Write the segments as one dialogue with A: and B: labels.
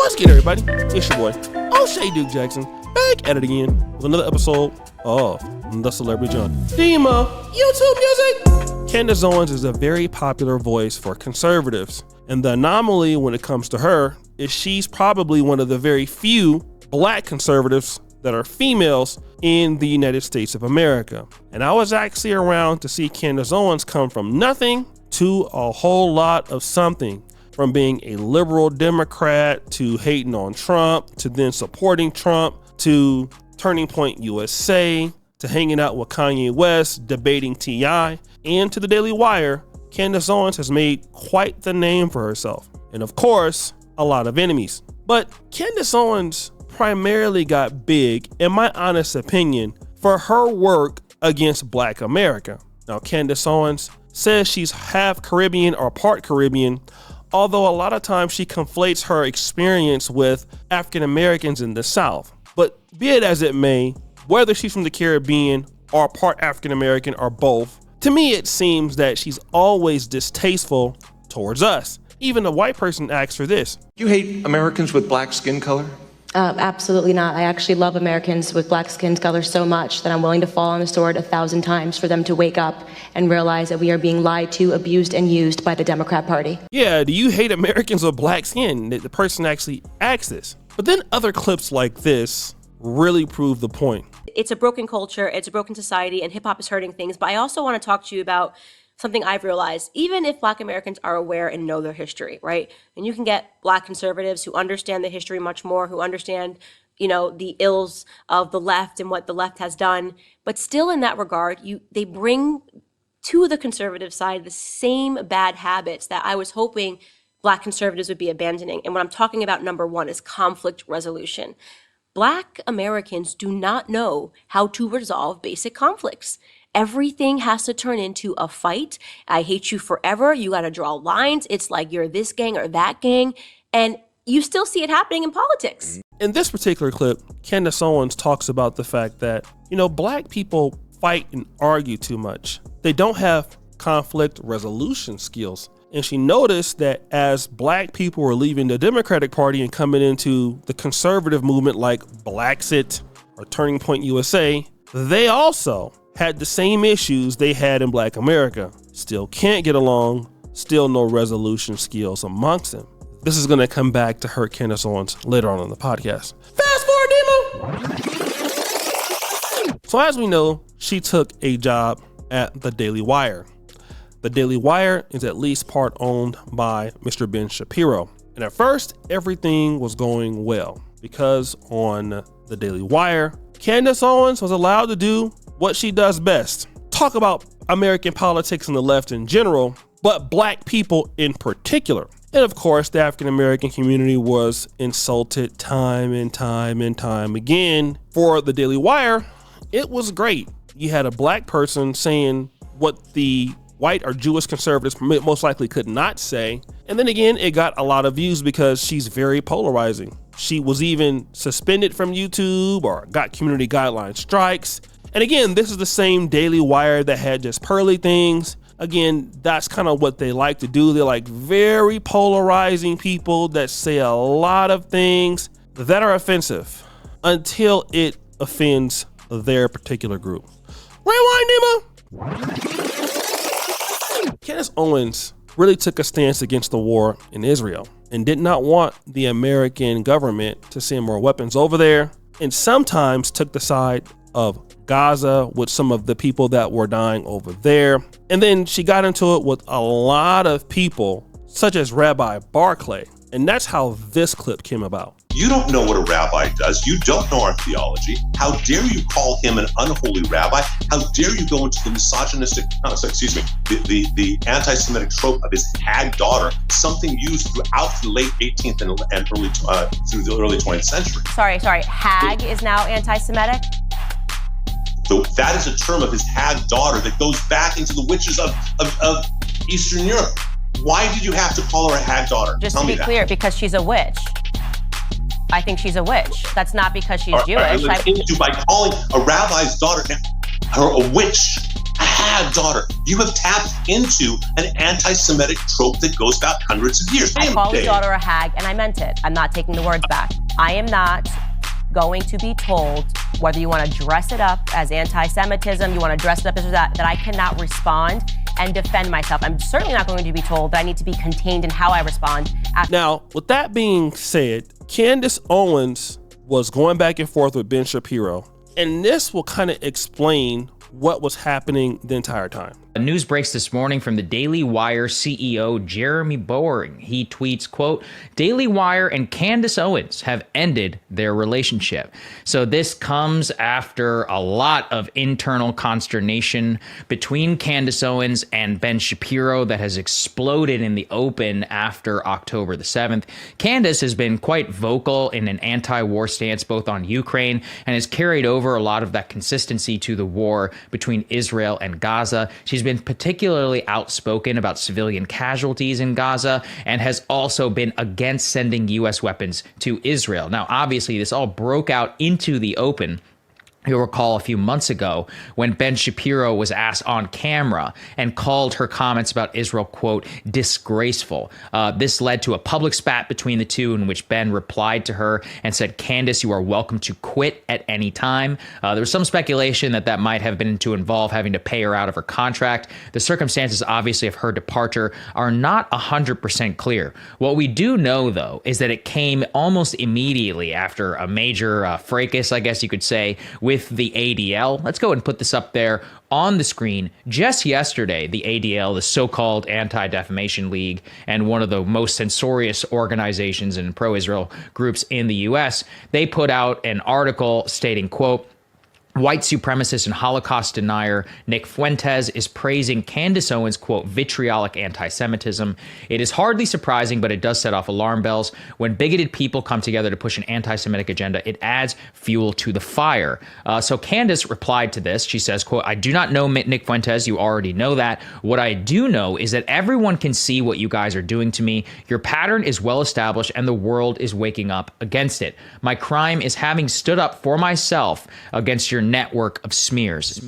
A: What's good, everybody? It's your boy, O'Shea Duke Jackson, back at it again with another episode of The Celebrity John. Dima, YouTube music! Candace Owens is a very popular voice for conservatives, and the anomaly when it comes to her is she's probably one of the very few black conservatives that are females in the United States of America. And I was actually around to see Candace Owens come from nothing to a whole lot of something, from being a liberal Democrat to hating on Trump to then supporting Trump to Turning Point USA to hanging out with Kanye West, debating T.I., and to the Daily Wire. Candace Owens has made quite the name for herself, and of course, a lot of enemies. But Candace Owens primarily got big, in my honest opinion, for her work against Black America. Now, Candace Owens says she's half Caribbean or part Caribbean, although a lot of times she conflates her experience with African Americans in the South. But be it as it may, whether she's from the Caribbean or part African American or both, to me it seems that she's always distasteful towards us. Even a white person asks her this.
B: You hate Americans with black skin color?
C: Absolutely not. I actually love Americans with black skin color so much that I'm willing to fall on the sword 1,000 times for them to wake up and realize that we are being lied to, abused, and used by the Democrat Party.
A: Yeah, do you hate Americans with black skin? The person actually asks this. But then other clips like this really prove the point.
D: It's a broken culture, it's a broken society, and hip hop is hurting things. But I also want to talk to you about something I've realized. Even if Black Americans are aware and know their history, right? And you can get Black conservatives who understand the history much more, who understand, the ills of the left and what the left has done. But still in that regard, they bring to the conservative side the same bad habits that I was hoping Black conservatives would be abandoning. And what I'm talking about, number one, is conflict resolution. Black Americans do not know how to resolve basic conflicts. Everything has to turn into a fight. I hate you forever. You got to draw lines. It's like you're this gang or that gang. And you still see it happening in politics.
A: In this particular clip, Candace Owens talks about the fact that, black people fight and argue too much. They don't have conflict resolution skills. And she noticed that as black people were leaving the Democratic Party and coming into the conservative movement like Blaxit or Turning Point USA, they also had the same issues they had in Black America. Still can't get along, still no resolution skills amongst them. This is going to come back to hurt Candace Owens later on in the podcast. Fast forward, Demo! So as we know, she took a job at the Daily Wire. The Daily Wire is at least part owned by Mr. Ben Shapiro. And at first, everything was going well because on the Daily Wire, Candace Owens was allowed to do what she does best. Talk about American politics and the left in general, but black people in particular. And of course, the African American community was insulted time and time and time again. For the Daily Wire, it was great. You had a black person saying what the white or Jewish conservatives most likely could not say. And then again, it got a lot of views because she's very polarizing. She was even suspended from YouTube or got community guideline strikes. And again, this is the same Daily Wire that had just pearly things. Again, that's kind of what they like to do. They're like very polarizing people that say a lot of things that are offensive until it offends their particular group. Rewind, Nemo! Candace Owens really took a stance against the war in Israel and did not want the American government to send more weapons over there, and sometimes took the side of Gaza with some of the people that were dying over there. And then she got into it with a lot of people, such as Rabbi Barclay. And that's how this clip came about.
E: You don't know what a rabbi does. You don't know our theology. How dare you call him an unholy rabbi? How dare you go into the misogynistic, the anti-Semitic trope of his hag daughter, something used throughout the late 18th and early through the early 20th century.
D: Sorry, hag is now anti-Semitic?
E: So that is a term of his hag daughter that goes back into the witches of Eastern Europe. Why did you have to call her a hag daughter?
D: Just to be clear, because she's a witch. I think she's a witch. That's not because she's Jewish.
E: By calling a rabbi's daughter a witch, a bad daughter. You have tapped into an anti-Semitic trope that goes back hundreds of years.
D: I called his daughter a hag, and I meant it. I'm not taking the words back. I am not going to be told whether you want to dress it up as anti-Semitism, you want to dress it up as that I cannot respond and defend myself. I'm certainly not going to be told that I need to be contained in how I respond.
A: Now, with that being said, Candace Owens was going back and forth with Ben Shapiro, and this will kind of explain what was happening the entire time.
F: News breaks this morning from the Daily Wire CEO Jeremy Boring. He tweets, quote, Daily Wire and Candace Owens have ended their relationship. So this comes after a lot of internal consternation between Candace Owens and Ben Shapiro that has exploded in the open after October the 7th. Candace has been quite vocal in an anti-war stance both on Ukraine and has carried over a lot of that consistency to the war between Israel and Gaza. She's been particularly outspoken about civilian casualties in Gaza and has also been against sending U.S. weapons to Israel. Now, obviously, this all broke out into the open. You'll recall a few months ago when Ben Shapiro was asked on camera and called her comments about Israel, quote, disgraceful. This led to a public spat between the two in which Ben replied to her and said, Candace, you are welcome to quit at any time. There was some speculation that might have been to involve having to pay her out of her contract. The circumstances, obviously, of her departure are not 100% clear. What we do know, though, is that it came almost immediately after a major fracas, I guess you could say, with the ADL. Let's go and put this up there on the screen. Just yesterday, the ADL, the so-called Anti-Defamation League, and one of the most censorious organizations and pro-Israel groups in the U.S., they put out an article stating, quote, white supremacist and Holocaust denier Nick Fuentes is praising Candace Owens', quote, vitriolic anti-Semitism. It is hardly surprising, but it does set off alarm bells. When bigoted people come together to push an anti-Semitic agenda, it adds fuel to the fire. So Candace replied to this. She says, quote, I do not know Nick Fuentes. You already know that. What I do know is that everyone can see what you guys are doing to me. Your pattern is well established and the world is waking up against it. My crime is having stood up for myself against your network of smears.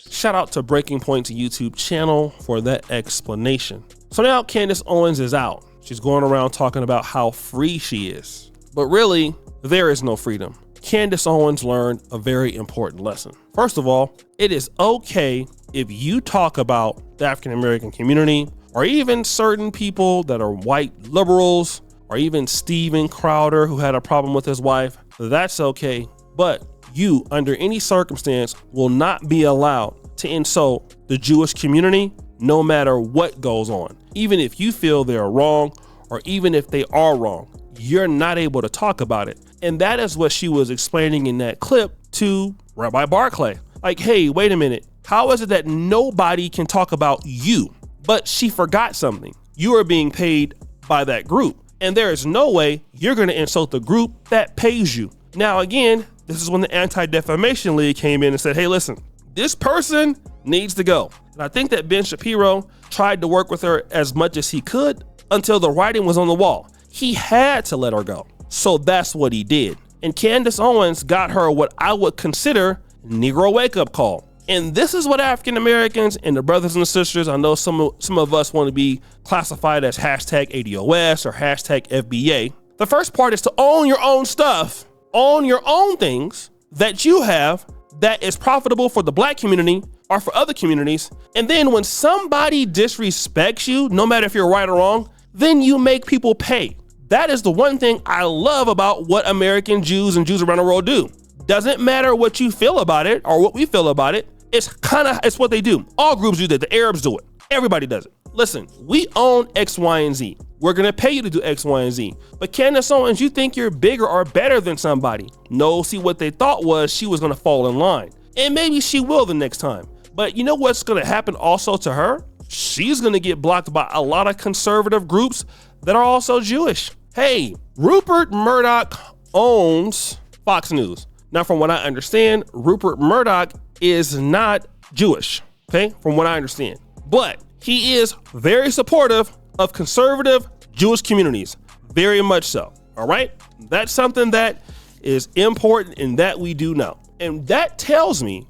A: Shout out to Breaking Point's YouTube channel for that explanation. So now Candace Owens is out. She's going around talking about how free she is. But really, there is no freedom. Candace Owens learned a very important lesson. First of all, it is okay if you talk about the African American community or even certain people that are white liberals or even Steven Crowder who had a problem with his wife. That's okay. But you, under any circumstance, will not be allowed to insult the Jewish community no matter what goes on. Even if you feel they're wrong or even if they are wrong, you're not able to talk about it. And that is what she was explaining in that clip to Rabbi Barclay. Like, hey, wait a minute. How is it that nobody can talk about you? But she forgot something. You are being paid by that group. And there is no way you're going to insult the group that pays you. Now, again, this is when the Anti-Defamation League came in and said, hey, listen, this person needs to go. And I think that Ben Shapiro tried to work with her as much as he could until the writing was on the wall. He had to let her go. So that's what he did. And Candace Owens got her what I would consider Negro wake-up call. And this is what African Americans and the brothers and sisters, I know some of us want to be classified as hashtag ADOS or hashtag FBA. The first part is to own your own stuff. Own your own things that you have that is profitable for the black community or for other communities. And then when somebody disrespects you, no matter if you're right or wrong, then you make people pay. That is the one thing I love about what American Jews and Jews around the world do. Doesn't matter what you feel about it or what we feel about it. It's what they do. All groups do that. The Arabs do it. Everybody does it. Listen, we own X, Y, and Z. We're going to pay you to do X, Y, and Z. But Candace Owens, you think you're bigger or better than somebody. No, see, what they thought was she was going to fall in line. And maybe she will the next time. But you know what's going to happen also to her? She's going to get blocked by a lot of conservative groups that are also Jewish. Hey, Rupert Murdoch owns Fox News. Now, from what I understand, Rupert Murdoch is not Jewish, okay, from what I understand. But he is very supportive of conservative Jewish communities, very much so, all right? That's something that is important and that we do know. And that tells me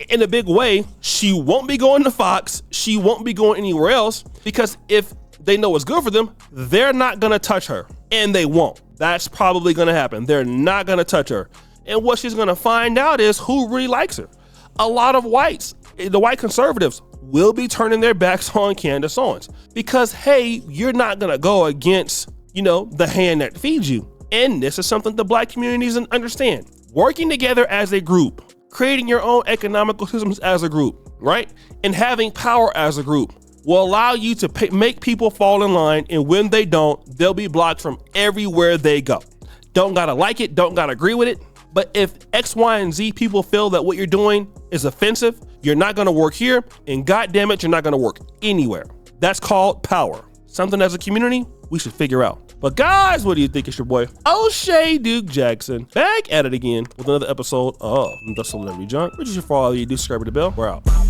A: in a big way, she won't be going to Fox. She won't be going anywhere else, because if they know what's good for them, they're not going to touch her, and they won't. That's probably going to happen. They're not going to touch her. And what she's going to find out is who really likes her. A lot of whites, the white conservatives, will be turning their backs on Candace Owens because, hey, you're not going to go against, the hand that feeds you. And this is something the black communities understand. Working together as a group, creating your own economical systems as a group, right? And having power as a group will allow you to make people fall in line. And when they don't, they'll be blocked from everywhere they go. Don't gotta like it, don't gotta agree with it. But if X, Y, and Z people feel that what you're doing is offensive, you're not gonna work here, and God damn it, you're not gonna work anywhere. That's called power. Something as a community we should figure out. But guys, what do you think? It's your boy O'Shea Duke Jackson, back at it again with another episode of The Celebrity Junk. Which is for all you do, subscribe to the bell. We're out.